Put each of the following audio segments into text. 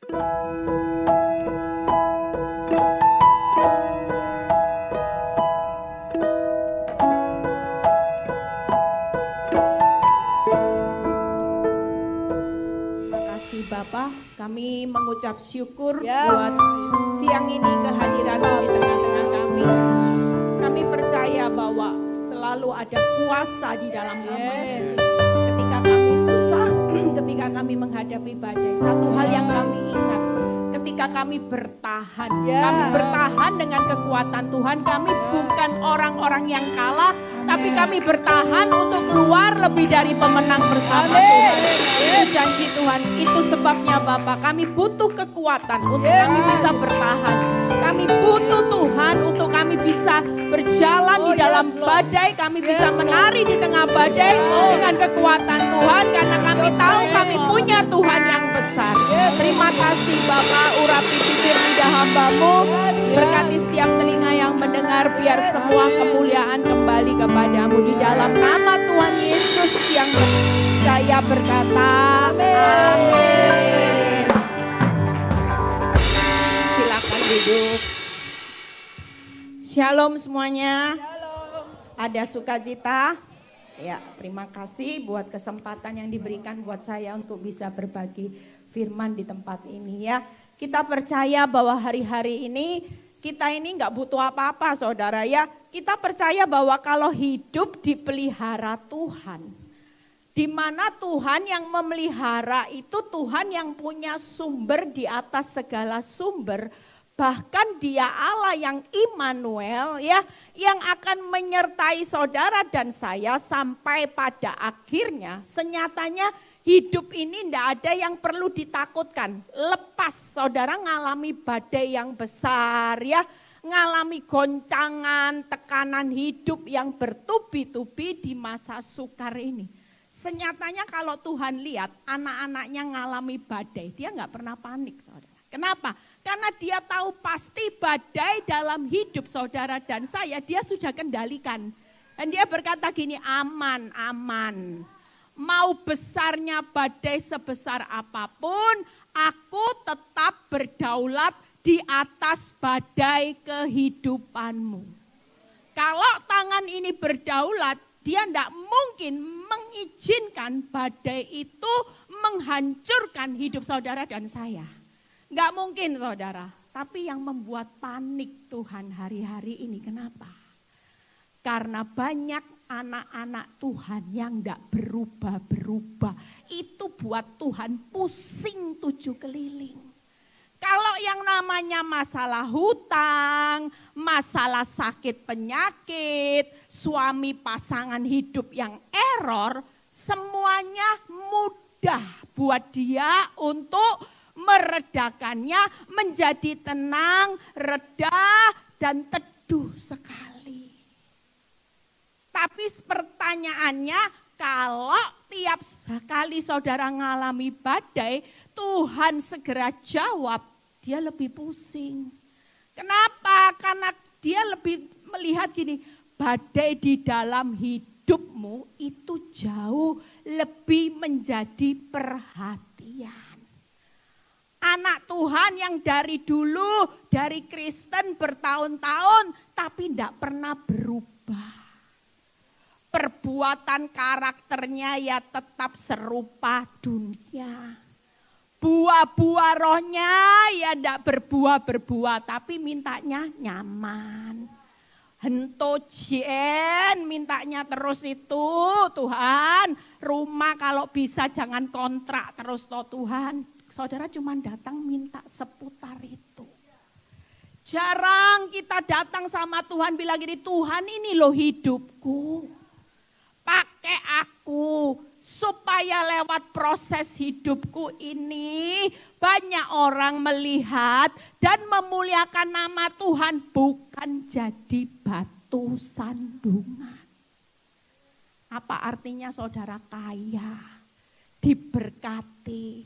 Bapak, kami mengucap syukur buat siang ini kehadiran-Mu di tengah-tengah kami. Kami percaya bahwa selalu ada kuasa di dalam nama Yesus. Ketika kami susah, ketika kami menghadapi badai, satu hal yang kami ingat, ketika kami bertahan dengan kekuatan Tuhan. Kami bukan orang-orang yang kalah, tapi kami bertahan untuk keluar lebih dari pemenang bersama Tuhan. Itu janji Tuhan. Itu sebabnya Bapak, kami butuh kekuatan untuk kami bisa bertahan. Kami butuh Tuhan untuk kami bisa berjalan di dalam badai. Kami bisa menari di tengah badai dengan kekuatan Tuhan. Karena kami tahu kami punya Tuhan yang besar. Terima kasih Bapak, urapi bibir lidah hamba-Mu. Berkati setiap telinga yang mendengar, biar semua kemuliaan kembali kepadamu. Di dalam nama Tuhan Yesus yang saya berkata, amin. Silakan duduk. Shalom semuanya. Shalom. Ada sukacita? Ya, terima kasih buat kesempatan yang diberikan buat saya untuk bisa berbagi firman di tempat ini ya. Kita percaya bahwa hari-hari ini kita ini nggak butuh apa-apa saudara ya. Kita percaya bahwa kalau hidup dipelihara Tuhan. Di mana Tuhan yang memelihara itu Tuhan yang punya sumber di atas segala sumber. Bahkan Dia Allah yang Immanuel ya, yang akan menyertai saudara dan saya sampai pada akhirnya. Senyatanya hidup ini tidak ada yang perlu ditakutkan. Lepas saudara ngalami badai yang besar ya, ngalami goncangan, tekanan hidup yang bertubi-tubi di masa sukar ini. Senyatanya kalau Tuhan lihat anak-anaknya ngalami badai, Dia nggak pernah panik saudara. Kenapa? Karena Dia tahu pasti badai dalam hidup saudara dan saya Dia sudah kendalikan. Dan Dia berkata gini, aman, aman. Mau besarnya badai sebesar apapun, aku tetap berdaulat di atas badai kehidupanmu. Kalau tangan ini berdaulat, Dia tidak mungkin mengizinkan badai itu menghancurkan hidup saudara dan saya. Enggak mungkin saudara, tapi yang membuat panik Tuhan hari-hari ini kenapa? Karena banyak anak-anak Tuhan yang enggak berubah-berubah. Itu buat Tuhan pusing 7 keliling. Kalau yang namanya masalah hutang, masalah sakit penyakit, suami pasangan hidup yang error, semuanya mudah buat dia untuk meredakannya menjadi tenang, reda, dan teduh sekali. Tapi pertanyaannya, kalau tiap kali saudara mengalami badai, Tuhan segera jawab, dia lebih pusing. Kenapa? Karena dia lebih melihat gini, badai di dalam hidupmu itu jauh lebih menjadi perhatian. Anak Tuhan yang dari dulu, dari Kristen bertahun-tahun, tapi tidak pernah berubah. Perbuatan karakternya ya tetap serupa dunia. Buah-buah rohnya ya tidak berbuah-berbuah, tapi mintanya nyaman. Hento jen, mintanya terus itu Tuhan. Rumah kalau bisa jangan kontrak terus toh Tuhan. Saudara cuma datang minta seputar itu. Jarang kita datang sama Tuhan bilang gini, Tuhan ini loh hidupku. Pakai aku supaya lewat proses hidupku ini banyak orang melihat dan memuliakan nama Tuhan, bukan jadi batu sandungan. Apa artinya saudara kaya, diberkati,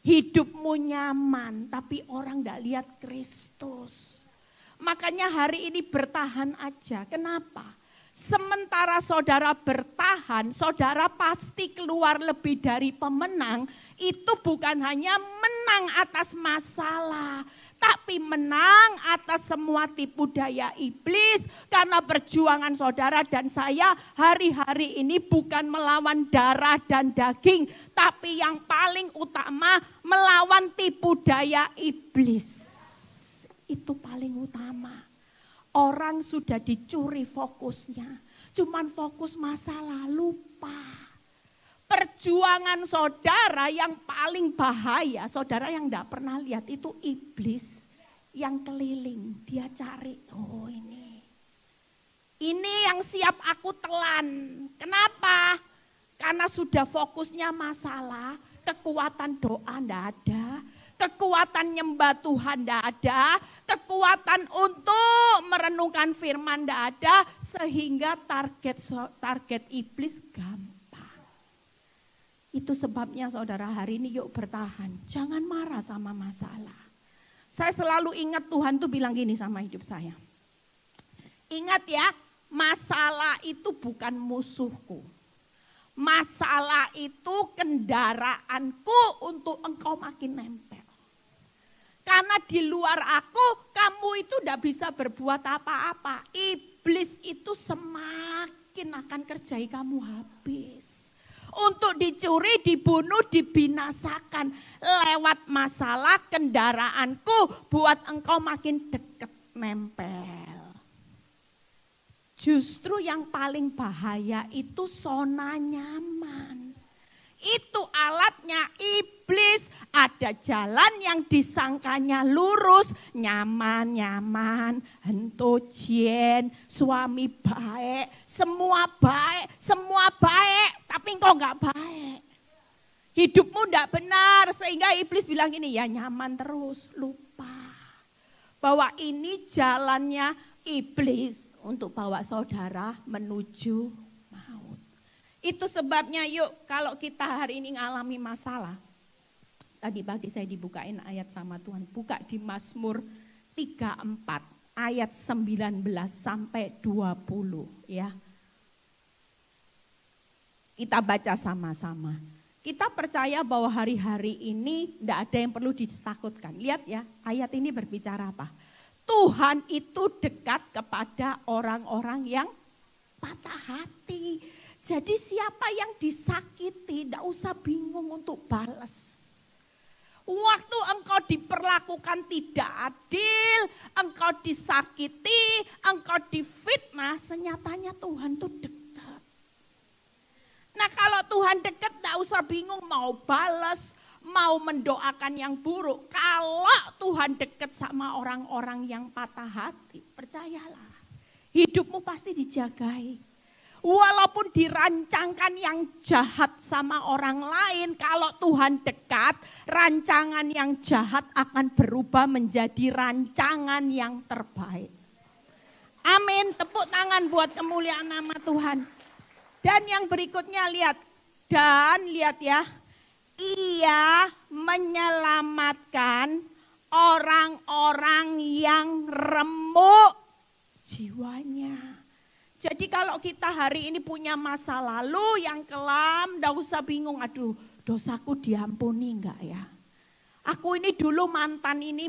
hidupmu nyaman, tapi orang tidak lihat Kristus. Makanya hari ini bertahan aja. Kenapa? Sementara saudara bertahan, saudara pasti keluar lebih dari pemenang. Itu bukan hanya menang atas masalah, tapi menang atas semua tipu daya iblis. Karena perjuangan saudara dan saya hari-hari ini bukan melawan darah dan daging, tapi yang paling utama melawan tipu daya iblis. Itu paling utama. Orang sudah dicuri fokusnya, cuman fokus masalah, lupa. Perjuangan saudara yang paling bahaya, saudara yang tidak pernah lihat itu iblis yang keliling. Dia cari, oh ini yang siap aku telan. Kenapa? Karena sudah fokusnya masalah, kekuatan doa tidak ada, kekuatan nyembah Tuhan tidak ada, kekuatan untuk merenungkan firman tidak ada, sehingga target iblis gampang. Itu sebabnya saudara hari ini yuk bertahan. Jangan marah sama masalah. Saya selalu ingat Tuhan tuh bilang gini sama hidup saya. Ingat ya, masalah itu bukan musuhku. Masalah itu kendaraanku untuk engkau makin nempel. Karena di luar aku, kamu itu tidak bisa berbuat apa-apa. Iblis itu semakin akan kerjai kamu habis. Untuk dicuri, dibunuh, dibinasakan. Lewat masalah kendaraanku buat engkau makin dekat nempel. Justru yang paling bahaya itu zona nyaman. Itu alatnya iblis. Ada jalan yang disangkanya lurus, nyaman, hentojen, suami baik, semua baik, tapi engkau enggak baik. Hidupmu enggak benar, sehingga iblis bilang gini, ya nyaman terus, lupa. Bahwa ini jalannya iblis untuk bawa saudara menuju maut. Itu sebabnya yuk kalau kita hari ini ngalami masalah. Tadi pagi saya dibukain ayat sama Tuhan. Buka di Mazmur 34 ayat 19 sampai 20 ya. Kita baca sama-sama. Kita percaya bahwa hari-hari ini tidak ada yang perlu ditakutkan. Lihat ya, ayat ini berbicara apa? Tuhan itu dekat kepada orang-orang yang patah hati. Jadi siapa yang disakiti, tidak usah bingung untuk balas. Waktu engkau diperlakukan tidak adil, engkau disakiti, engkau difitnah, senyatanya Tuhan itu dekat. Nah kalau Tuhan dekat, tidak usah bingung mau balas, mau mendoakan yang buruk. Kalau Tuhan dekat sama orang-orang yang patah hati, percayalah, hidupmu pasti dijagai. Walaupun dirancangkan yang jahat sama orang lain, kalau Tuhan dekat, rancangan yang jahat akan berubah menjadi rancangan yang terbaik. Amin, tepuk tangan buat kemuliaan nama Tuhan. Dan yang berikutnya lihat ya, Ia menyelamatkan orang-orang yang remuk jiwanya. Jadi kalau kita hari ini punya masa lalu yang kelam, enggak usah bingung, aduh dosaku diampuni enggak ya. Aku ini dulu mantan ini.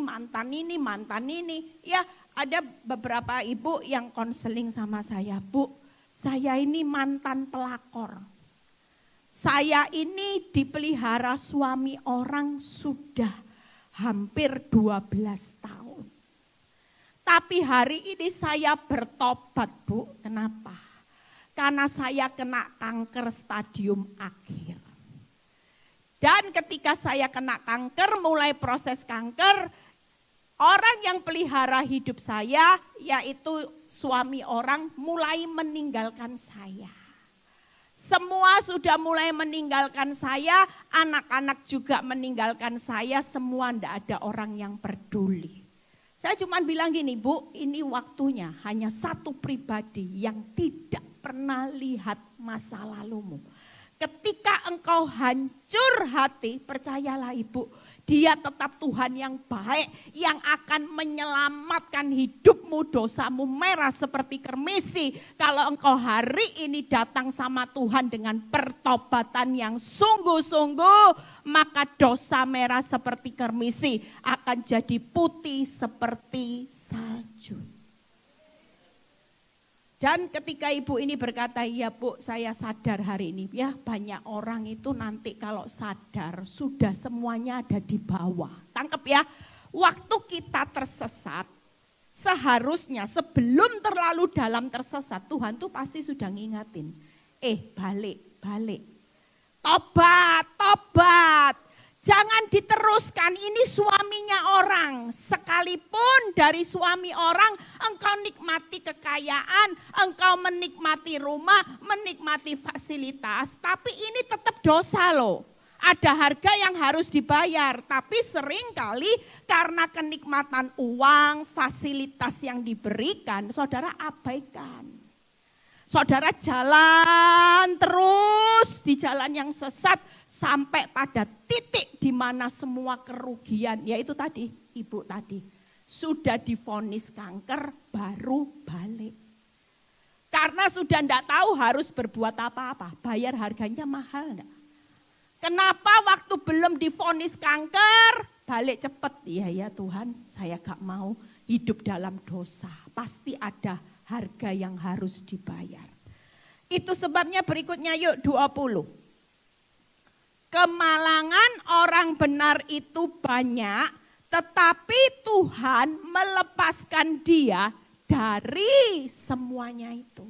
Ya ada beberapa ibu yang konseling sama saya, Bu, saya ini mantan pelakor. Saya ini dipelihara suami orang sudah hampir 12 tahun. Tapi hari ini saya bertobat, Bu. Kenapa? Karena saya kena kanker stadium akhir. Dan ketika saya kena kanker, mulai proses kanker, orang yang pelihara hidup saya, yaitu suami orang, mulai meninggalkan saya. Semua sudah mulai meninggalkan saya, anak-anak juga meninggalkan saya, semua tidak ada orang yang peduli. Saya cuma bilang gini, Bu, ini waktunya hanya satu pribadi yang tidak pernah lihat masa lalumu. Ketika engkau hancur hati, percayalah Ibu, Dia tetap Tuhan yang baik, yang akan menyelamatkan hidupmu, dosamu merah seperti kermisi. Kalau engkau hari ini datang sama Tuhan dengan pertobatan yang sungguh-sungguh, maka dosa merah seperti kermisi akan jadi putih seperti salju. Dan ketika ibu ini berkata, iya bu, saya sadar hari ini. Ya, banyak orang itu nanti kalau sadar sudah semuanya ada di bawah. Tangkep ya, waktu kita tersesat, seharusnya sebelum terlalu dalam tersesat, Tuhan tuh pasti sudah ngingatin. Balik. Tobat. Jangan diteruskan, ini suaminya orang. Sekalipun dari suami orang, engkau nikmati kekayaan, engkau menikmati rumah, menikmati fasilitas. Tapi ini tetap dosa loh. Ada harga yang harus dibayar. Tapi seringkali karena kenikmatan uang, fasilitas yang diberikan, saudara abaikan. Saudara jalan terus di jalan yang sesat sampai pada titik di mana semua kerugian, yaitu tadi, ibu tadi, sudah divonis kanker baru balik. Karena sudah enggak tahu harus berbuat apa-apa, bayar harganya mahal enggak? Kenapa waktu belum divonis kanker, balik cepet? Ya Tuhan, saya gak mau hidup dalam dosa, pasti ada harga yang harus dibayar. Itu sebabnya berikutnya yuk 20. Kemalangan orang benar itu banyak, tetapi Tuhan melepaskan dia dari semuanya itu.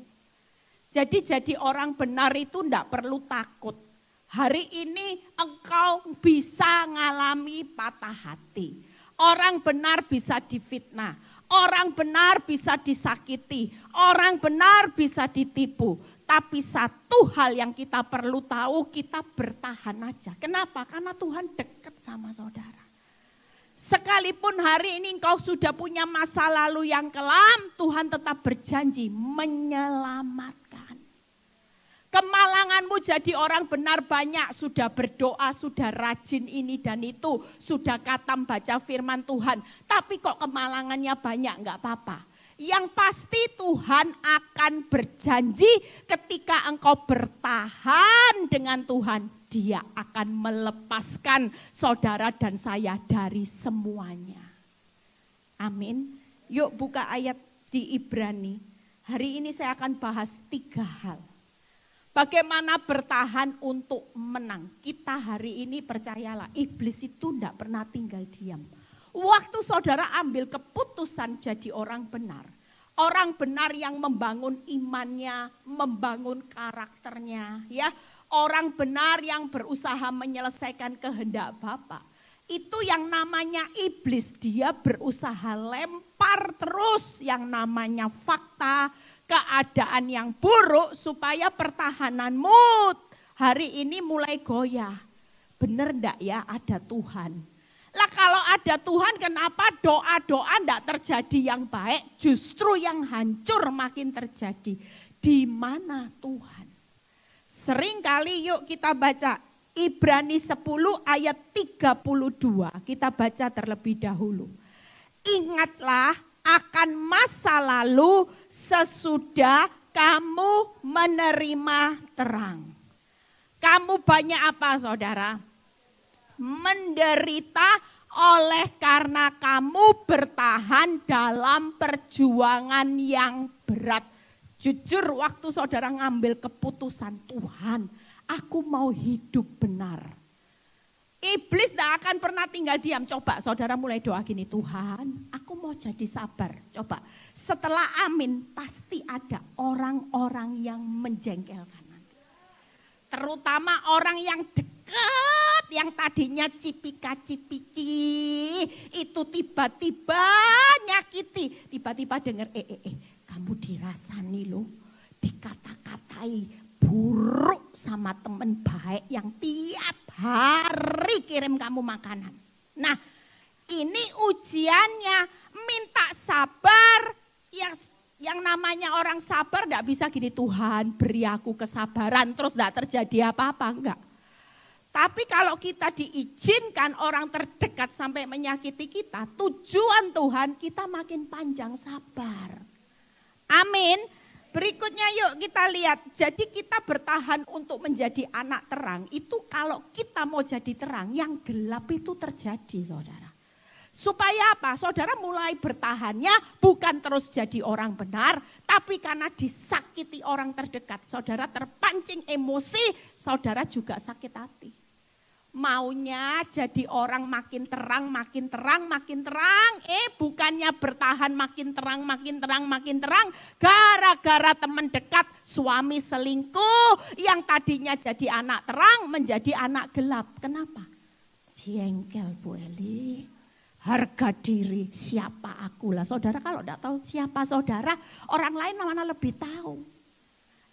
Jadi orang benar itu enggak perlu takut. Hari ini engkau bisa ngalami patah hati. Orang benar bisa difitnah. Orang benar bisa disakiti, orang benar bisa ditipu. Tapi satu hal yang kita perlu tahu, kita bertahan aja. Kenapa? Karena Tuhan dekat sama saudara. Sekalipun hari ini engkau sudah punya masa lalu yang kelam, Tuhan tetap berjanji menyelamatkan. Kemalanganmu jadi orang benar banyak, sudah berdoa, sudah rajin ini dan itu, sudah khatam baca firman Tuhan. Tapi kok kemalangannya banyak, enggak apa-apa. Yang pasti Tuhan akan berjanji ketika engkau bertahan dengan Tuhan, Dia akan melepaskan saudara dan saya dari semuanya. Amin. Yuk buka ayat di Ibrani. Hari ini saya akan bahas 3 hal. Bagaimana bertahan untuk menang. Kita hari ini percayalah, iblis itu tidak pernah tinggal diam. Waktu saudara ambil keputusan jadi orang benar yang membangun imannya, membangun karakternya, ya. Orang benar yang berusaha menyelesaikan kehendak Bapa. Itu yang namanya iblis, dia berusaha lempar terus yang namanya fakta, keadaan yang buruk supaya pertahananmu hari ini mulai goyah. Benar enggak ya ada Tuhan? Lah kalau ada Tuhan kenapa doa-doa enggak terjadi yang baik, justru yang hancur makin terjadi? Di mana Tuhan? Seringkali yuk kita baca Ibrani 10 ayat 32. Kita baca terlebih dahulu. Ingatlah akan masa lalu sesudah kamu menerima terang. Kamu banyak apa saudara? Menderita oleh karena kamu bertahan dalam perjuangan yang berat. Jujur waktu saudara ngambil keputusan, Tuhan aku mau hidup benar. Iblis tidak akan pernah tinggal diam. Coba saudara mulai doa gini, Tuhan aku mau jadi sabar. Coba setelah amin pasti ada orang-orang yang menjengkelkan nanti. Terutama orang yang dekat, yang tadinya cipika-cipiki, itu tiba-tiba nyakiti. Tiba-tiba dengar, kamu dirasani loh, dikata-katai buruk sama teman baik yang tiap hari kirim kamu makanan. Nah ini ujiannya, minta sabar. Yang namanya orang sabar gak bisa gini, Tuhan beri aku kesabaran terus gak terjadi apa-apa, enggak. Tapi kalau kita diizinkan orang terdekat sampai menyakiti kita, tujuan Tuhan kita makin panjang sabar. Amin. Berikutnya yuk kita lihat. Jadi kita bertahan untuk menjadi anak terang. Itu kalau kita mau jadi terang, yang gelap itu terjadi saudara. Supaya apa? Saudara mulai bertahannya bukan terus jadi orang benar, tapi karena disakiti orang terdekat. Saudara terpancing emosi, saudara juga sakit hati. Maunya jadi orang makin terang, makin terang, makin terang. Bukannya bertahan makin terang, makin terang, makin terang. Gara-gara teman dekat, suami selingkuh. Yang tadinya jadi anak terang, menjadi anak gelap. Kenapa? Jengkel Bu Eli. Harga diri, siapa aku lah. Saudara kalau tidak tahu siapa saudara, orang lain mana lebih tahu.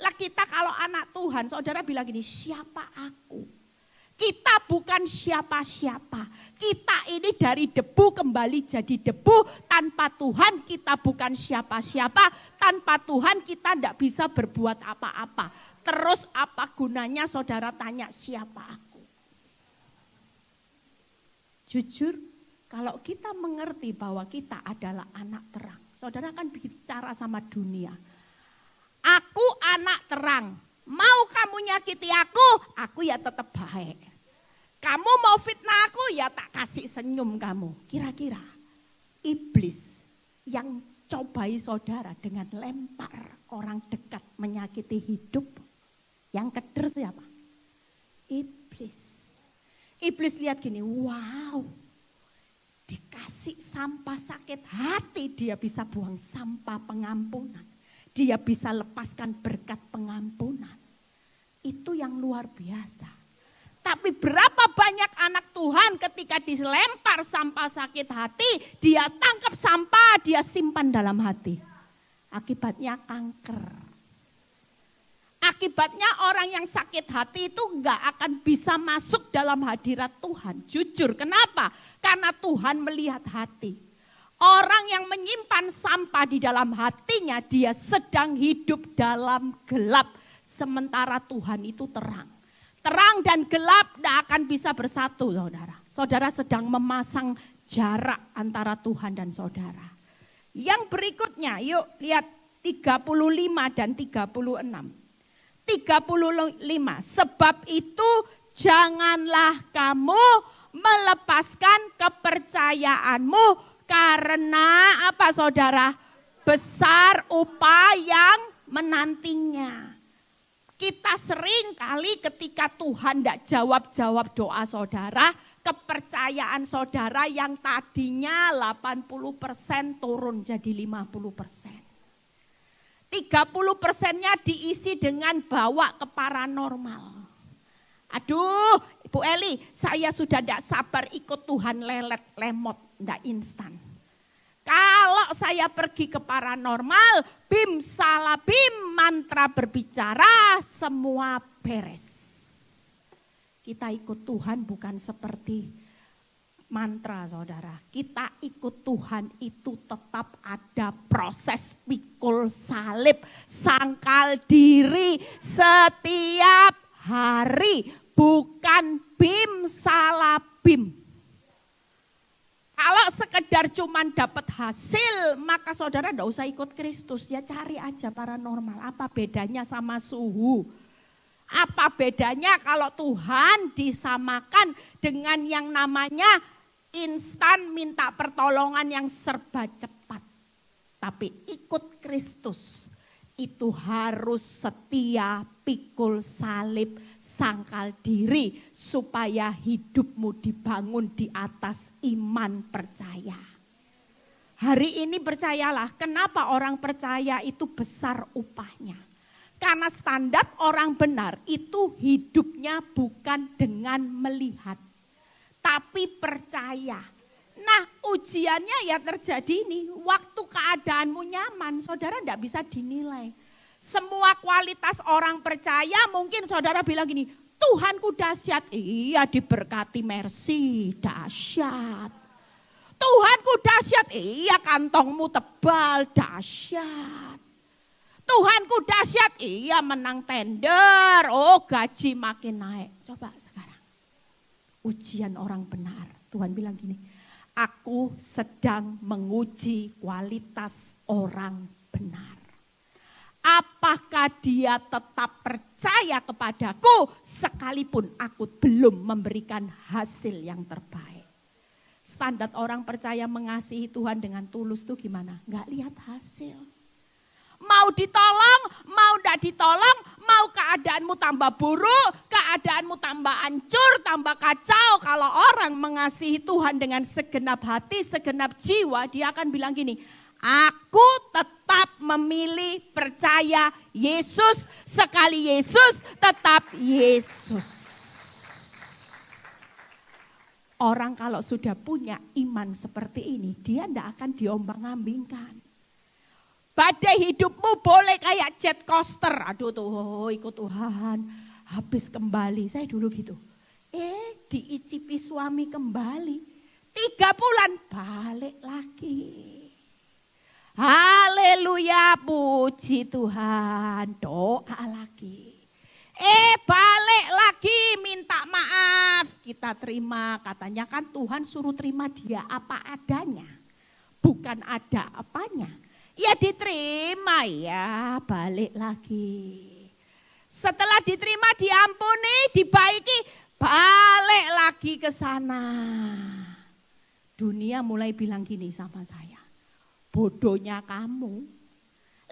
Lah kita kalau anak Tuhan, saudara bilang gini, siapa aku? Kita bukan siapa-siapa. Kita ini dari debu kembali jadi debu. Tanpa Tuhan kita bukan siapa-siapa. Tanpa Tuhan kita tidak bisa berbuat apa-apa. Terus apa gunanya saudara tanya siapa aku? Jujur, kalau kita mengerti bahwa kita adalah anak terang. Saudara akan bicara sama dunia. Aku anak terang. Mau kamu nyakiti aku ya tetap baik. Kamu mau fitnah aku, ya tak kasih senyum kamu. Kira-kira iblis yang cobai saudara dengan lempar orang dekat menyakiti hidup. Yang keder siapa? Iblis. Iblis lihat gini, wow. Dikasih sampah sakit hati, dia bisa buang sampah pengampunan. Dia bisa lepaskan berkat pengampunan. Itu yang luar biasa. Tapi berapa banyak anak Tuhan ketika dilempar sampah sakit hati, dia tangkap sampah, dia simpan dalam hati. Akibatnya kanker. Akibatnya orang yang sakit hati itu enggak akan bisa masuk dalam hadirat Tuhan. Jujur, kenapa? Karena Tuhan melihat hati. Orang yang menyimpan sampah di dalam hatinya, dia sedang hidup dalam gelap. Sementara Tuhan itu terang. Terang dan gelap tidak akan bisa bersatu saudara. Saudara sedang memasang jarak antara Tuhan dan saudara. Yang berikutnya yuk lihat 35 dan 36. 35, sebab itu janganlah kamu melepaskan kepercayaanmu karena apa saudara? Besar upah yang menantinya. Kita sering kali ketika Tuhan tidak jawab doa saudara, kepercayaan saudara yang tadinya 80% turun jadi 50%. 30%-nya diisi dengan bawa ke paranormal. Aduh, Ibu Eli, saya sudah tidak sabar ikut Tuhan lelet, lemot, tidak instan. Kalau saya pergi ke paranormal, bim salabim, mantra berbicara, semua beres. Kita ikut Tuhan bukan seperti mantra saudara. Kita ikut Tuhan itu tetap ada proses pikul salib, sangkal diri setiap hari. Bukan bim salabim. Kalau sekedar cuman dapat hasil, maka saudara tidak usah ikut Kristus. Ya cari aja paranormal. Apa bedanya sama suhu? Apa bedanya kalau Tuhan disamakan dengan yang namanya instan minta pertolongan yang serba cepat. Tapi ikut Kristus itu harus setia, pikul salib, sangkal diri supaya hidupmu dibangun di atas iman percaya. Hari ini percayalah, kenapa orang percaya itu besar upahnya? Karena standar orang benar itu hidupnya bukan dengan melihat, tapi percaya. Nah ujiannya ya terjadi ini, waktu keadaanmu nyaman, saudara tidak bisa dinilai. Semua kualitas orang percaya mungkin saudara bilang gini, Tuhanku dahsyat, iya diberkati mercy, dahsyat. Tuhanku dahsyat, iya kantongmu tebal, dahsyat. Tuhanku dahsyat, iya menang tender, oh gaji makin naik. Coba sekarang, ujian orang benar. Tuhan bilang gini, aku sedang menguji kualitas orang benar. Apakah dia tetap percaya kepadaku sekalipun aku belum memberikan hasil yang terbaik. Standar orang percaya mengasihi Tuhan dengan tulus tuh gimana? Gak lihat hasil. Mau ditolong, mau tidak ditolong, mau keadaanmu tambah buruk, keadaanmu tambah hancur, tambah kacau. Kalau orang mengasihi Tuhan dengan segenap hati, segenap jiwa, dia akan bilang gini, aku tetap memilih percaya Yesus, sekali Yesus, tetap Yesus. Orang kalau sudah punya iman seperti ini, dia tidak akan diombang-ambingkan. Badai hidupmu boleh kayak jet coaster. Aduh tuh ikut Tuhan. Habis kembali. Saya dulu gitu. Diicipi suami kembali. 3 bulan balik lagi. Haleluya, puji Tuhan. Doa lagi. Balik lagi minta maaf. Kita terima. Katanya kan Tuhan suruh terima dia apa adanya. Bukan ada apanya. Ya diterima ya, balik lagi. Setelah diterima, diampuni, dibaiki, balik lagi ke sana. Dunia mulai bilang gini sama saya, bodohnya kamu.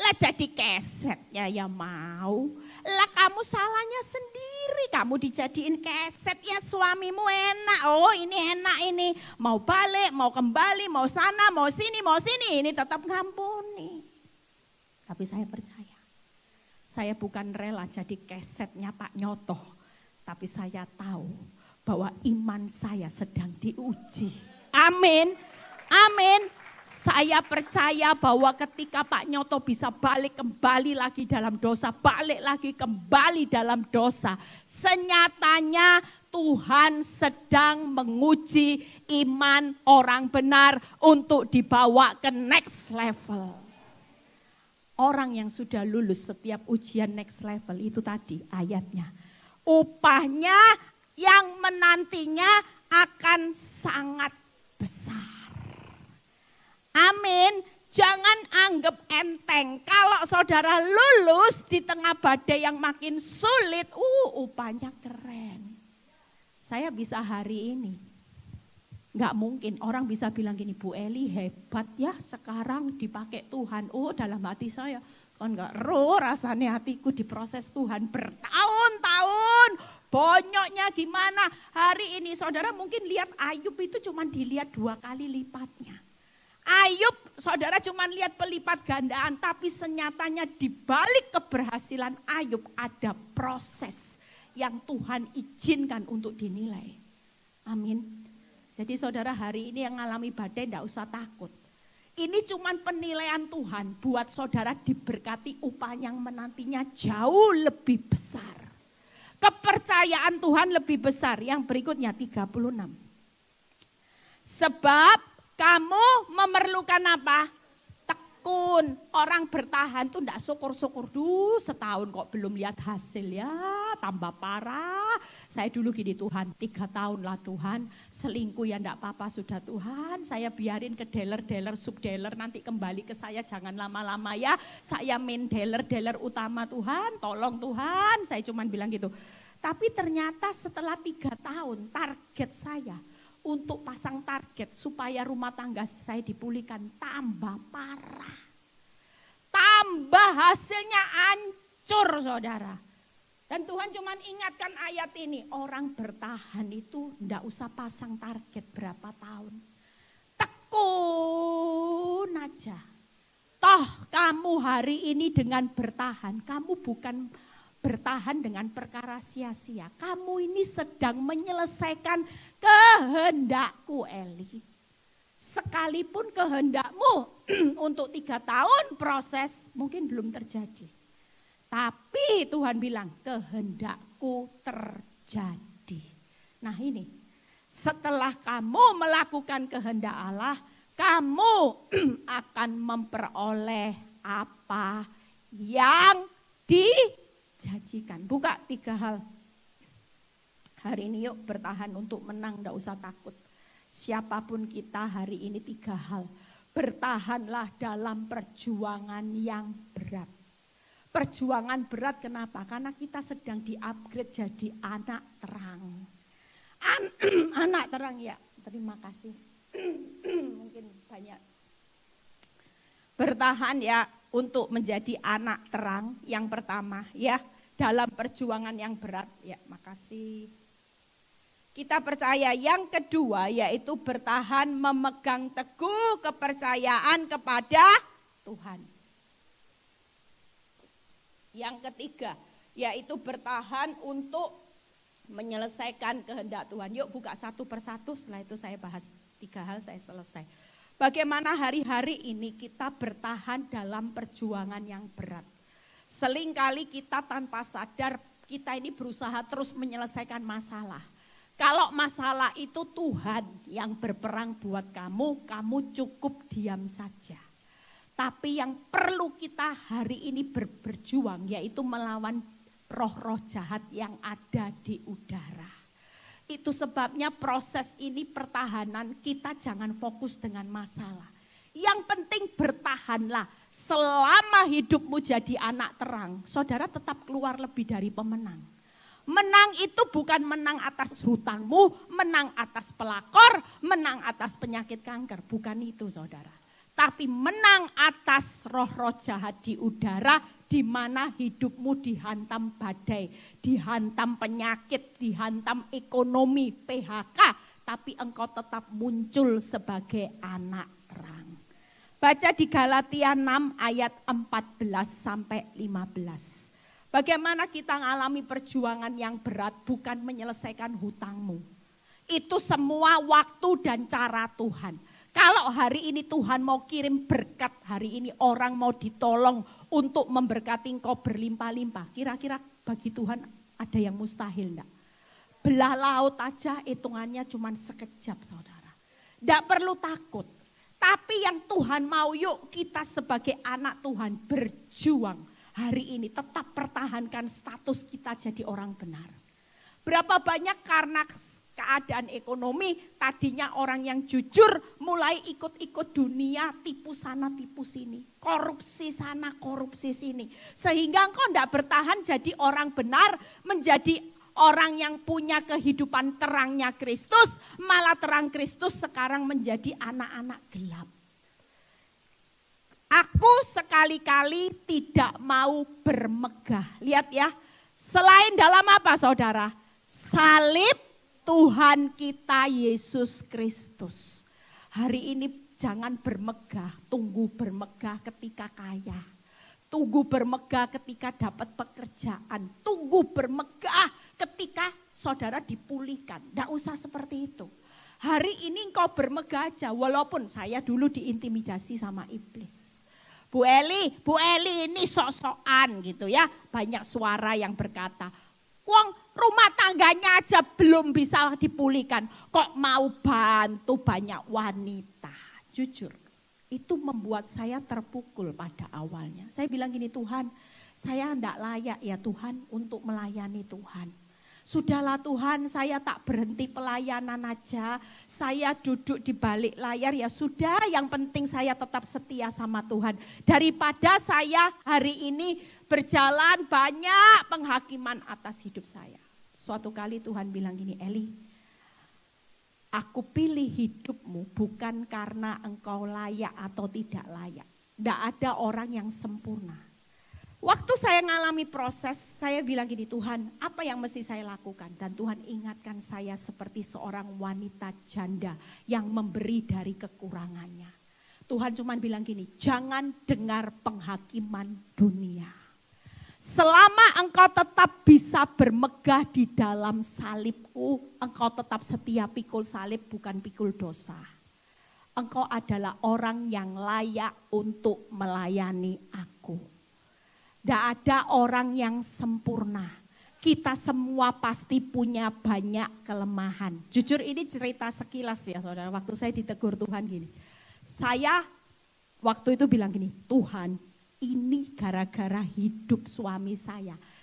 Lah jadi kesetnya ya mau. Lah kamu salahnya sendiri, kamu dijadiin keset ya suamimu enak. Oh ini enak ini, mau balik, mau kembali, mau sana, mau sini, ini tetap ngampuni. Tapi saya percaya, saya bukan rela jadi kesetnya Pak Nyoto. Tapi saya tahu bahwa iman saya sedang diuji. Amin, amin. Saya percaya bahwa ketika Pak Nyoto bisa balik kembali lagi dalam dosa, balik lagi kembali dalam dosa. Senyatanya Tuhan sedang menguji iman orang benar untuk dibawa ke next level. Orang yang sudah lulus setiap ujian next level itu tadi ayatnya. Upahnya yang menantinya akan sangat besar. Amin. Jangan anggap enteng. Kalau saudara lulus di tengah badai yang makin sulit, upahnya keren. Saya bisa hari ini. Enggak mungkin orang bisa bilang gini, Bu Eli hebat ya sekarang dipakai Tuhan. Dalam hati saya kan enggak rasanya hatiku diproses Tuhan bertahun-tahun. Bonyoknya gimana? Hari ini saudara mungkin lihat Ayub itu cuma dilihat 2 kali lipatnya. Ayub, saudara cuma lihat pelipat gandaan, tapi senyatanya di balik keberhasilan Ayub ada proses yang Tuhan izinkan untuk dinilai. Amin. Jadi saudara hari ini yang mengalami badai tidak usah takut. Ini cuma penilaian Tuhan buat saudara diberkati upah yang menantinya jauh lebih besar. Kepercayaan Tuhan lebih besar. Yang berikutnya 36. Sebab kamu memerlukan apa? Tekun. Orang bertahan tuh enggak syukur-syukur. Setahun kok belum lihat hasil ya. Tambah parah. Saya dulu gini Tuhan, 3 tahun lah Tuhan. Selingkuh ya enggak apa-apa sudah Tuhan. Saya biarin ke dealer, subdealer nanti kembali ke saya. Jangan lama-lama ya. Saya main dealer utama Tuhan. Tolong Tuhan. Saya cuman bilang gitu. Tapi ternyata setelah 3 tahun target saya. Untuk pasang target supaya rumah tangga saya dipulihkan tambah parah. Tambah hasilnya hancur saudara. Dan Tuhan cuma ingatkan ayat ini. Orang bertahan itu enggak usah pasang target berapa tahun. Tekun aja. Toh kamu hari ini dengan bertahan, kamu bukan bertahan dengan perkara sia-sia. Kamu ini sedang menyelesaikan kehendakku Eli. Sekalipun kehendakmu untuk 3 tahun proses mungkin belum terjadi. Tapi Tuhan bilang kehendakku terjadi. Nah ini setelah kamu melakukan kehendak Allah, kamu akan memperoleh apa yang dijanjikan. Buka 3 hal. Hari ini yuk bertahan untuk menang, enggak usah takut. Siapapun kita hari ini 3 hal. Bertahanlah dalam perjuangan yang berat. Perjuangan berat kenapa? Karena kita sedang di-upgrade jadi anak terang. Anak terang ya, terima kasih. Mungkin banyak. Bertahan ya untuk menjadi anak terang yang pertama ya. Dalam perjuangan yang berat ya, makasih. Kita percaya yang kedua yaitu bertahan memegang teguh kepercayaan kepada Tuhan. Yang ketiga yaitu bertahan untuk menyelesaikan kehendak Tuhan. Yuk buka satu persatu, setelah itu saya bahas 3 hal saya selesai. Bagaimana hari-hari ini kita bertahan dalam perjuangan yang berat. Seringkali kita tanpa sadar kita ini berusaha terus menyelesaikan masalah. Kalau masalah itu Tuhan yang berperang buat kamu, kamu cukup diam saja. Tapi yang perlu kita hari ini berjuang yaitu melawan roh-roh jahat yang ada di udara. Itu sebabnya proses ini pertahanan kita jangan fokus dengan masalah. Yang penting bertahanlah selama hidupmu jadi anak terang. Saudara tetap keluar lebih dari pemenang. Menang itu bukan menang atas hutangmu, menang atas pelakor, menang atas penyakit kanker. Bukan itu saudara. Tapi menang atas roh-roh jahat di udara di mana hidupmu dihantam badai, dihantam penyakit, dihantam ekonomi, PHK. Tapi engkau tetap muncul sebagai anak terang. Baca di Galatia 6 ayat 14 sampai 15. Bagaimana kita mengalami perjuangan yang berat bukan menyelesaikan hutangmu. Itu semua waktu dan cara Tuhan. Kalau hari ini Tuhan mau kirim berkat, hari ini orang mau ditolong untuk memberkati engkau berlimpah-limpah. Kira-kira bagi Tuhan ada yang mustahil enggak? Belah laut aja hitungannya cuma sekejap saudara. Enggak perlu takut. Tapi yang Tuhan mau yuk kita sebagai anak Tuhan berjuang. Hari ini tetap pertahankan status kita jadi orang benar. Berapa banyak karena keadaan ekonomi tadinya orang yang jujur mulai ikut-ikut dunia tipu sana tipu sini. Korupsi sana korupsi sini. Sehingga engkau tidak bertahan jadi orang benar menjadi orang yang punya kehidupan terangnya Kristus. Malah terang Kristus sekarang menjadi anak-anak gelap. Aku sekali-kali tidak mau bermegah. Lihat ya, selain dalam apa saudara? Salib Tuhan kita Yesus Kristus. Hari ini jangan bermegah, tunggu bermegah ketika kaya. Tunggu bermegah ketika dapat pekerjaan. Tunggu bermegah ketika saudara dipulihkan. Tidak usah seperti itu. Hari ini engkau bermegah aja, walaupun saya dulu diintimidasi sama iblis. Bu Eli ini sok-sokan gitu ya. Banyak suara yang berkata, wong rumah tangganya aja belum bisa dipulihkan. Kok mau bantu banyak wanita. Jujur, itu membuat saya terpukul pada awalnya. Saya bilang gini, Tuhan, saya enggak layak ya Tuhan untuk melayani Tuhan. Sudahlah Tuhan, saya tak berhenti pelayanan aja. Saya duduk di balik layar ya sudah, yang penting saya tetap setia sama Tuhan. Daripada saya hari ini berjalan banyak penghakiman atas hidup saya. Suatu kali Tuhan bilang gini, Eli, aku pilih hidupmu bukan karena engkau layak atau tidak layak. Tidak ada orang yang sempurna. Waktu saya mengalami proses, saya bilang gini, Tuhan, apa yang mesti saya lakukan? Dan Tuhan ingatkan saya seperti seorang wanita janda yang memberi dari kekurangannya. Tuhan cuma bilang gini, jangan dengar penghakiman dunia. Selama engkau tetap bisa bermegah di dalam salibku, engkau tetap setia pikul salib bukan pikul dosa. Engkau adalah orang yang layak untuk melayani aku. Tidak ada orang yang sempurna. Kita semua pasti punya banyak kelemahan. Jujur ini cerita sekilas ya saudara. Waktu saya ditegur Tuhan gini. Saya waktu itu bilang gini, Tuhan ini gara-gara hidup suami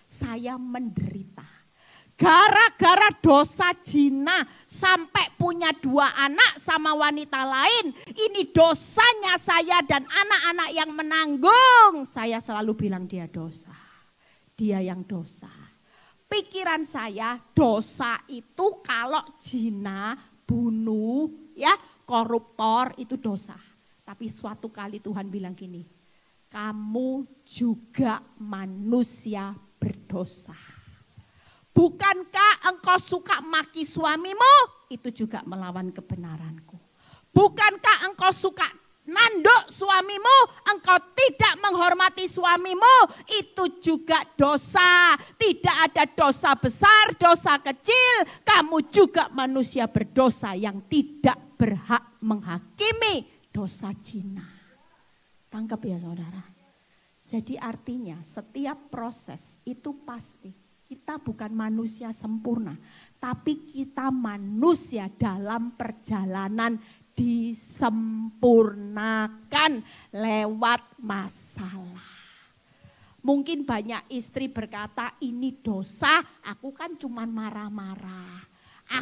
saya menderita. Gara-gara dosa zina sampai punya 2 anak sama wanita lain. Ini dosanya saya dan anak-anak yang menanggung. Saya selalu bilang dia dosa. Dia yang dosa. Pikiran saya dosa itu kalau zina, bunuh, ya koruptor itu dosa. Tapi suatu kali Tuhan bilang gini, kamu juga manusia berdosa. Bukankah engkau suka maki suamimu? Itu juga melawan kebenaranku. Bukankah engkau suka nanduk suamimu, engkau tidak menghormati suamimu, itu juga dosa. Tidak ada dosa besar, dosa kecil. Kamu juga manusia berdosa yang tidak berhak menghakimi dosa zina. Tangkap ya saudara. Jadi artinya setiap proses itu pasti. Kita bukan manusia sempurna, tapi kita manusia dalam perjalanan disempurnakan lewat masalah. Mungkin banyak istri berkata, ini dosa, aku kan cuman marah-marah.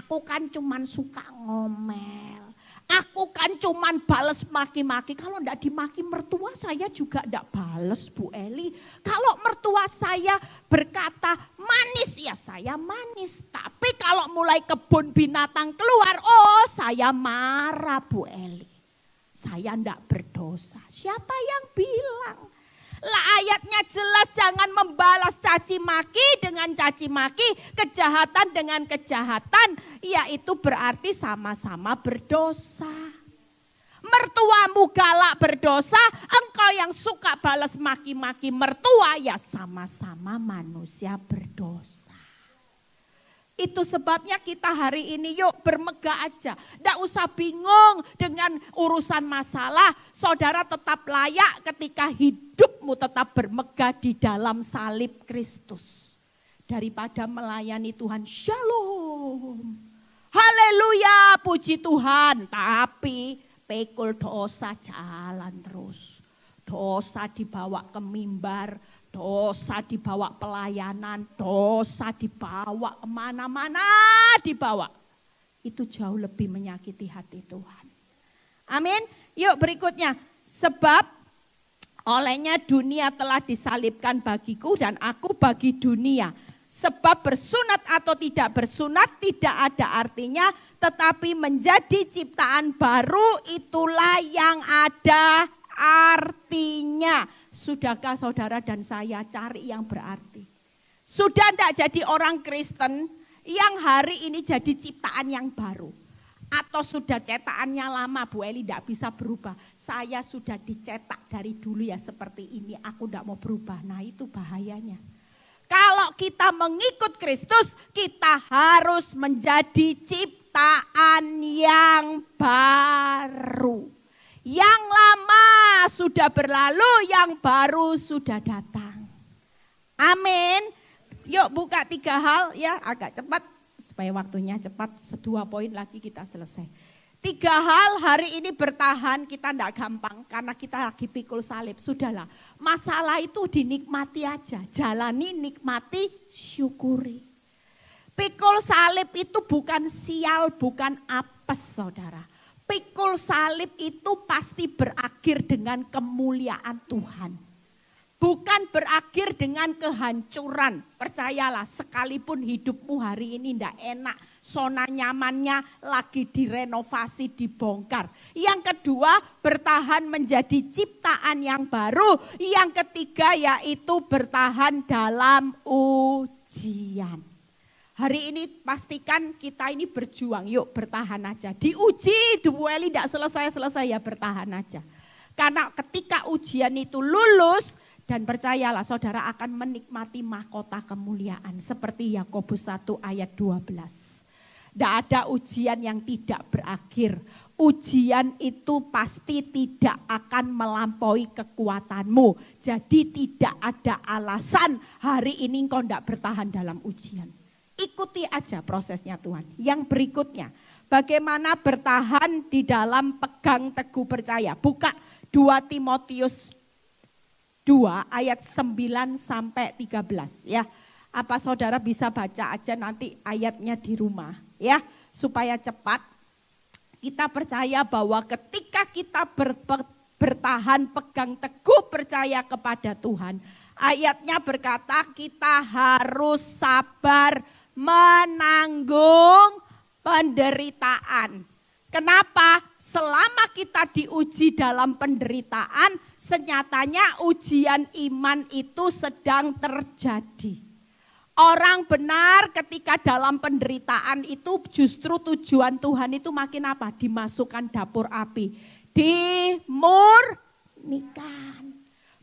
Aku kan cuman suka ngomel. Aku kan cuman bales maki-maki. Kalau enggak dimaki mertua saya juga enggak bales Bu Eli. Kalau mertua saya berkata manis ya saya manis. Tapi kalau mulai kebun binatang keluar, oh saya marah Bu Eli. Saya enggak berdosa. Siapa yang bilang? Lah ayatnya jelas jangan membalas caci maki dengan caci maki, kejahatan dengan kejahatan, yaitu berarti sama-sama berdosa. Mertuamu galak berdosa, engkau yang suka balas maki-maki mertua ya sama-sama manusia berdosa. Itu sebabnya kita hari ini yuk bermegah aja. Tidak usah bingung dengan urusan masalah. Saudara tetap layak ketika hidupmu tetap bermegah di dalam salib Kristus. Daripada melayani Tuhan, shalom. Haleluya, puji Tuhan. Tapi pikul dosa jalan terus. Dosa dibawa ke mimbar. Dosa dibawa pelayanan, dosa dibawa kemana-mana dibawa. Itu jauh lebih menyakiti hati Tuhan. Amin. Yuk berikutnya. Sebab olehnya dunia telah disalibkan bagiku dan aku bagi dunia. Sebab bersunat atau tidak bersunat tidak ada artinya. Tetapi menjadi ciptaan baru itulah yang ada artinya. Sudahkah saudara dan saya cari yang berarti? Sudah tidak jadi orang Kristen yang hari ini jadi ciptaan yang baru? Atau sudah cetakannya lama, Bu Eli tidak bisa berubah. Saya sudah dicetak dari dulu ya seperti ini, aku tidak mau berubah. Nah itu bahayanya. Kalau kita mengikut Kristus, kita harus menjadi ciptaan yang baru. Yang lama sudah berlalu, yang baru sudah datang. Amin. Yuk buka 3 hal ya, agak cepat supaya waktunya cepat. 2 poin lagi kita selesai. 3 hal hari ini bertahan kita tidak gampang karena kita lagi pikul salib. Sudahlah, masalah itu dinikmati aja. Jalani, nikmati, syukuri. Pikul salib itu bukan sial, bukan apes saudara. Pikul salib itu pasti berakhir dengan kemuliaan Tuhan. Bukan berakhir dengan kehancuran. Percayalah sekalipun hidupmu hari ini tidak enak. Zona nyamannya lagi direnovasi, dibongkar. Yang kedua bertahan menjadi ciptaan yang baru. Yang ketiga yaitu bertahan dalam ujian. Hari ini pastikan kita ini berjuang, yuk bertahan aja. Diuji, Bu Eli tidak selesai-selesai ya bertahan aja. Karena ketika ujian itu lulus dan percayalah saudara akan menikmati mahkota kemuliaan. Seperti Yakobus 1 ayat 12. Tidak ada ujian yang tidak berakhir. Ujian itu pasti tidak akan melampaui kekuatanmu. Jadi tidak ada alasan hari ini engkau tidak bertahan dalam ujian. Ikuti aja prosesnya Tuhan. Yang berikutnya, bagaimana bertahan di dalam pegang teguh percaya. Buka 2 Timotius 2 ayat 9 sampai 13 ya. Apa saudara bisa baca aja nanti ayatnya di rumah ya, supaya cepat. Kita percaya bahwa ketika kita bertahan pegang teguh percaya kepada Tuhan, ayatnya berkata kita harus sabar menanggung penderitaan. Kenapa? Selama kita diuji dalam penderitaan, senyatanya ujian iman itu sedang terjadi. Orang benar ketika dalam penderitaan itu justru tujuan Tuhan itu makin apa? Dimasukkan dapur api. Dimurnikan.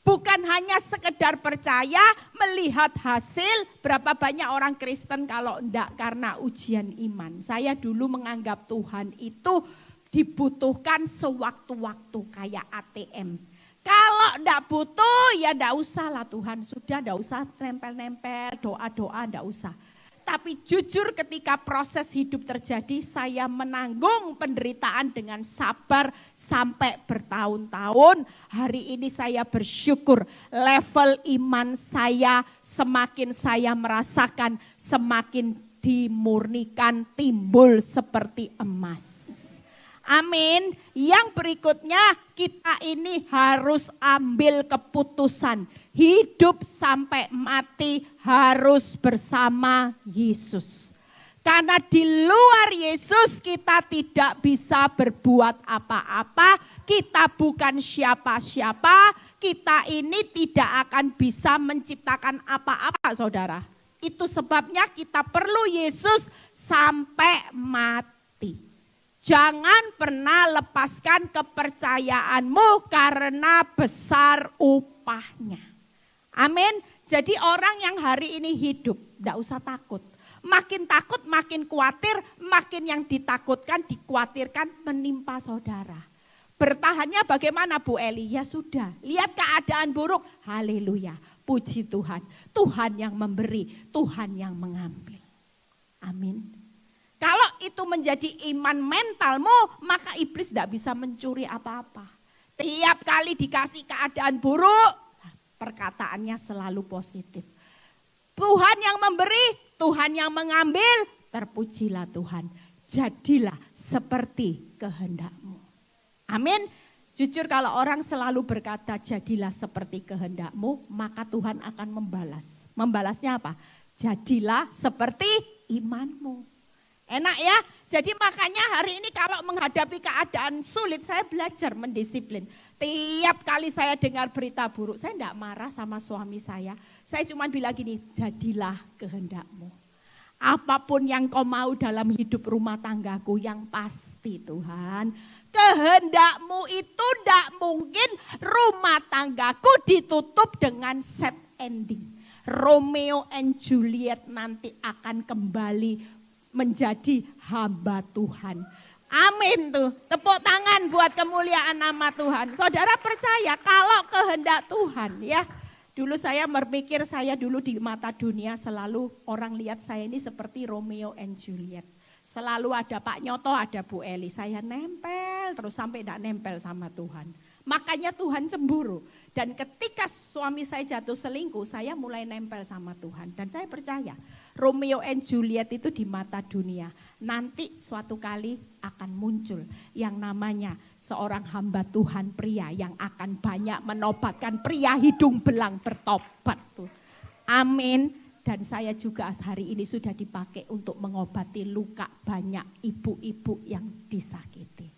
Bukan hanya sekedar percaya, melihat hasil. Berapa banyak orang Kristen kalau enggak karena ujian iman. Saya dulu menganggap Tuhan itu dibutuhkan sewaktu-waktu kayak ATM. Kalau enggak butuh ya enggak usah lah Tuhan. Sudah enggak usah nempel-nempel, doa-doa enggak usah. Tapi jujur ketika proses hidup terjadi, saya menanggung penderitaan dengan sabar sampai bertahun-tahun. Hari ini saya bersyukur level iman saya semakin saya merasakan semakin dimurnikan, timbul seperti emas. Amin. Yang berikutnya kita ini harus ambil keputusan. Hidup sampai mati harus bersama Yesus. Karena di luar Yesus kita tidak bisa berbuat apa-apa. Kita bukan siapa-siapa. Kita ini tidak akan bisa menciptakan apa-apa saudara. Itu sebabnya kita perlu Yesus sampai mati. Jangan pernah lepaskan kepercayaanmu karena besar upahnya. Amin. Jadi orang yang hari ini hidup, tidak usah takut. Makin takut, makin khawatir, makin yang ditakutkan, dikhawatirkan menimpa saudara. Bertahannya bagaimana Bu Eli? Ya sudah, lihat keadaan buruk, haleluya, puji Tuhan. Tuhan yang memberi, Tuhan yang mengambil. Amin. Kalau itu menjadi iman mentalmu, maka iblis tidak bisa mencuri apa-apa. Tiap kali dikasih keadaan buruk, perkataannya selalu positif. Tuhan yang memberi, Tuhan yang mengambil, terpujilah Tuhan. Jadilah seperti kehendak-Mu. Amin. Jujur kalau orang selalu berkata jadilah seperti kehendak-Mu, maka Tuhan akan membalas. Membalasnya apa? Jadilah seperti iman-Mu. Enak ya? Jadi makanya hari ini kalau menghadapi keadaan sulit, saya belajar mendisiplin. Tiap kali saya dengar berita buruk, saya tidak marah sama suami saya. Saya cuma bilang gini, jadilah kehendak-Mu. Apapun yang kau mau dalam hidup rumah tanggaku, yang pasti Tuhan, kehendak-Mu itu tidak mungkin rumah tanggaku ditutup dengan sad ending. Romeo and Juliet nanti akan kembali menjadi hamba Tuhan. Amin tuh. Tepuk tangan buat kemuliaan nama Tuhan. Saudara percaya kalau kehendak Tuhan ya. Dulu saya berpikir saya dulu di mata dunia selalu orang lihat saya ini seperti Romeo and Juliet. Selalu ada Pak Nyoto, ada Bu Eli. Saya nempel terus sampai tidak nempel sama Tuhan. Makanya Tuhan cemburu. Dan ketika suami saya jatuh selingkuh, saya mulai nempel sama Tuhan. Dan saya percaya Romeo and Juliet itu di mata dunia. Nanti suatu kali akan muncul yang namanya seorang hamba Tuhan pria yang akan banyak menobatkan pria hidung belang bertobat. Amin. Dan saya juga hari ini sudah dipakai untuk mengobati luka banyak ibu-ibu yang disakiti.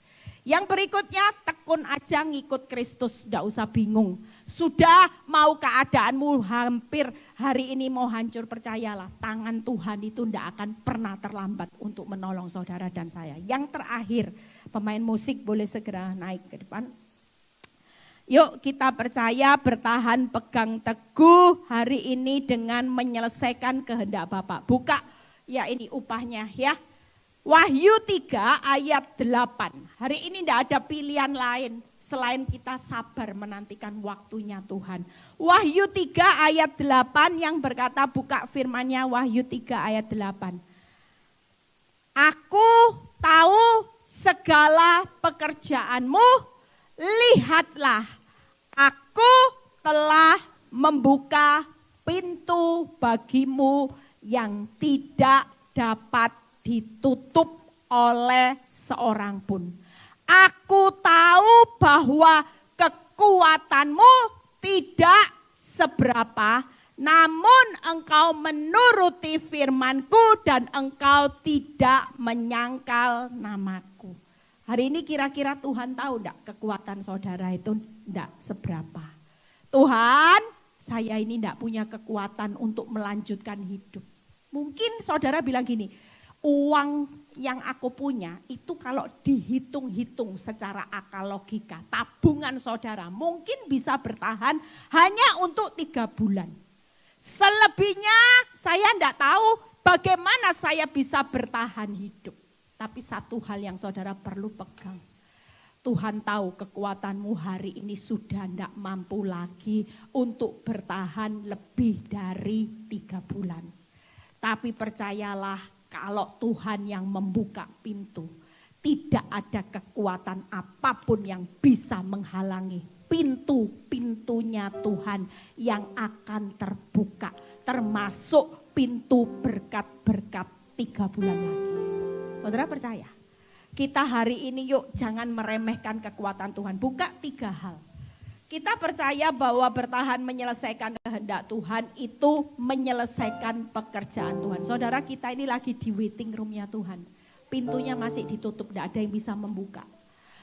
Yang berikutnya tekun aja ngikut Kristus, tidak usah bingung. Sudah mau keadaanmu hampir hari ini mau hancur, percayalah tangan Tuhan itu tidak akan pernah terlambat untuk menolong saudara dan saya. Yang terakhir, pemain musik boleh segera naik ke depan. Yuk kita percaya bertahan pegang teguh hari ini dengan menyelesaikan kehendak Bapa. Buka ya ini upahnya ya. Wahyu 3 ayat 8. Hari ini tidak ada pilihan lain selain kita sabar menantikan waktunya Tuhan. Wahyu 3 ayat 8 yang berkata, buka firman-Nya Wahyu 3 ayat 8. Aku tahu segala pekerjaanmu, lihatlah aku telah membuka pintu bagimu yang tidak dapat ditutup oleh seorang pun. Aku tahu bahwa kekuatanmu tidak seberapa, namun engkau menuruti firman-Ku dan engkau tidak menyangkal namaku. Hari ini kira-kira Tuhan tahu enggak kekuatan saudara itu enggak seberapa. Tuhan, saya ini enggak punya kekuatan untuk melanjutkan hidup. Mungkin saudara bilang gini, uang yang aku punya itu kalau dihitung-hitung secara akal logika, tabungan saudara mungkin bisa bertahan hanya untuk 3 bulan. Selebihnya saya enggak tahu bagaimana saya bisa bertahan hidup. Tapi satu hal yang saudara perlu pegang. Tuhan tahu kekuatanmu hari ini sudah tidak mampu lagi untuk bertahan lebih dari 3 bulan. Tapi percayalah, kalau Tuhan yang membuka pintu, tidak ada kekuatan apapun yang bisa menghalangi pintu-pintunya Tuhan yang akan terbuka. Termasuk pintu berkat-berkat 3 bulan lagi. Saudara percaya? Kita hari ini yuk jangan meremehkan kekuatan Tuhan. Buka 3 hal. Kita percaya bahwa bertahan menyelesaikan kehendak Tuhan itu menyelesaikan pekerjaan Tuhan. Saudara, kita ini lagi di waiting room-nya Tuhan. Pintunya masih ditutup, tidak ada yang bisa membuka.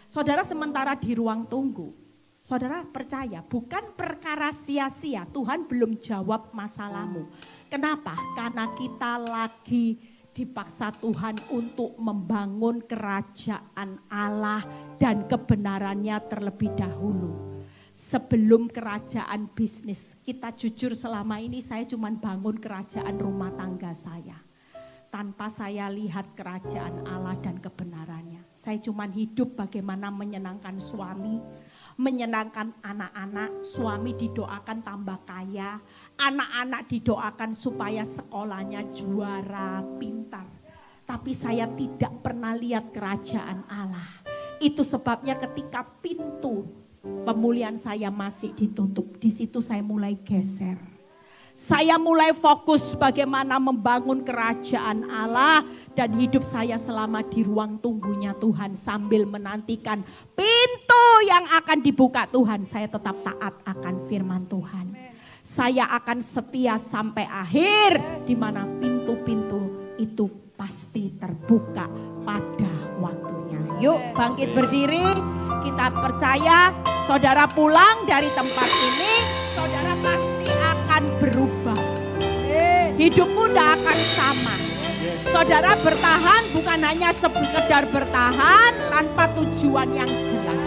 Saudara sementara di ruang tunggu, saudara percaya bukan perkara sia-sia, Tuhan belum jawab masalahmu. Kenapa? Karena kita lagi dipaksa Tuhan untuk membangun kerajaan Allah dan kebenarannya terlebih dahulu. Sebelum kerajaan bisnis, kita jujur selama ini saya cuma bangun kerajaan rumah tangga saya. Tanpa saya lihat kerajaan Allah dan kebenarannya. Saya cuma hidup bagaimana menyenangkan suami, menyenangkan anak-anak, suami didoakan tambah kaya, anak-anak didoakan supaya sekolahnya juara, pintar. Tapi saya tidak pernah lihat kerajaan Allah. Itu sebabnya ketika pintu pemulihan saya masih ditutup, di situ saya mulai geser. Saya mulai fokus bagaimana membangun kerajaan Allah dan hidup saya selama di ruang tunggunya Tuhan sambil menantikan pintu yang akan dibuka Tuhan. Saya tetap taat akan firman Tuhan. Saya akan setia sampai akhir di mana pintu-pintu itu pasti terbuka pada waktunya. Yuk bangkit berdiri. Kita percaya saudara pulang dari tempat ini, saudara pasti akan berubah. Hidupmu tidak akan sama. Saudara bertahan bukan hanya sekedar bertahan tanpa tujuan yang jelas.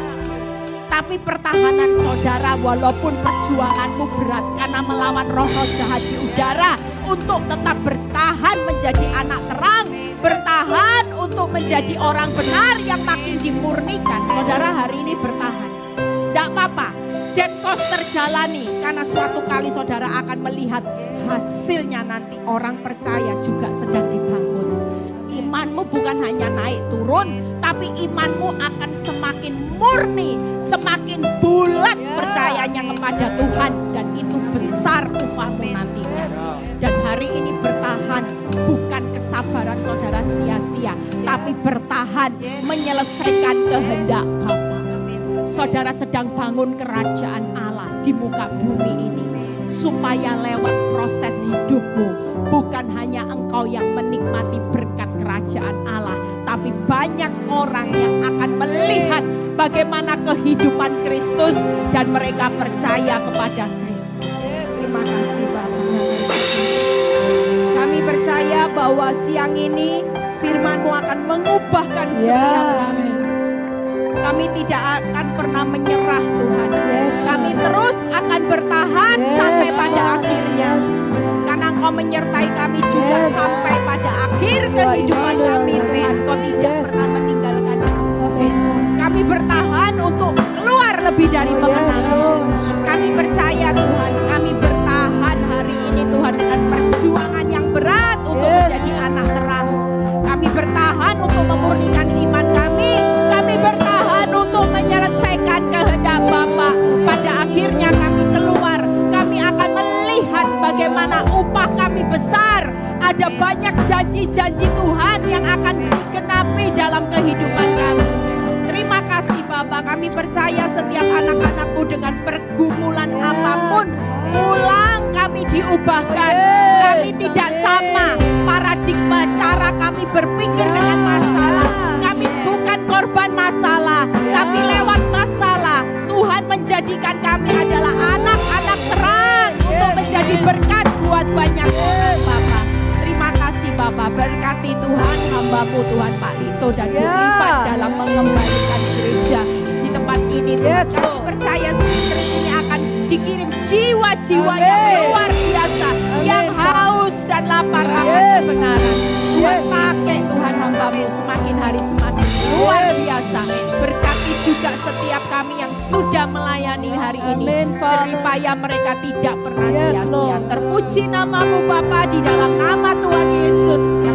Tapi pertahanan saudara walaupun perjuanganmu berat karena melawan roh-roh jahat di udara. Untuk tetap bertahan menjadi anak terang. Bertahan untuk menjadi orang benar yang makin dimurnikan. Saudara hari ini bertahan. Tidak apa-apa. Jet coaster jalani. Karena suatu kali saudara akan melihat hasilnya nanti. Orang percaya juga sedang dibangun. Imanmu bukan hanya naik turun. Tapi imanmu akan semakin murni. Semakin bulat percayanya kepada Tuhan. Dan itu besar upahmu nantinya. Dan hari ini bertahan bukan kesabaran saudara sia-sia. Tapi bertahan menyelesaikan kehendak Bapa. Saudara sedang bangun kerajaan Allah di muka bumi ini. Supaya lewat proses hidupmu. Bukan hanya engkau yang menikmati berkat kerajaan Allah. Tapi banyak orang yang akan melihat bagaimana kehidupan Kristus. Dan mereka percaya kepada Kristus. Terima kasih Bapak. Kami percaya bahwa siang ini firman-Mu akan mengubahkan setiap kami. Kami tidak akan pernah menyerah Tuhan. Kami terus akan bertahan sampai pada akhirnya. Karena Engkau menyertai kami juga sampai pada akhir kehidupan kami Tuhan. Engkau tidak pernah meninggalkan kami. Kami bertahan untuk keluar lebih dari mengenal. Kami percaya Tuhan. Kami bertahan hari ini Tuhan dengan perjuangan yang berat untuk menjadi anak terang. Kami bertahan untuk memurnikan iman kami. Kami bertahan untuk menyelesaikan kehendak Bapa. Pada akhirnya kami keluar. Kami akan melihat bagaimana Ada banyak janji-janji Tuhan yang akan digenapi dalam kehidupan kami. Terima kasih Bapa, kami percaya setiap anak-anakmu dengan pergumulan apapun, pulang kami diubahkan. Kami tidak sama paradigma cara kami berpikir dengan masalah. Kami bukan korban masalah, tapi lewat masalah Tuhan menjadikan kami adalah anak-anak terang untuk menjadi berkat buat banyak orang Bapa. Terima kasih Bapa, berkati Tuhan hamba-Mu Tuhan Pak Lito dan Bu Ivan dalam mengembalikan gereja di tempat ini. Kami percaya Street ini akan dikirim jiwa-jiwa yang luar biasa, yang haus dan lapar akan kebenaran. Tuhan pakai Tuhan hamba-Mu semakin hari semakin luar biasa. Berkati juga setiap kami yang sudah melayani hari ini, supaya mereka tidak pernah sia-sia. Terpuji nama-Mu Bapa, di dalam nama Tuhan Yesus yang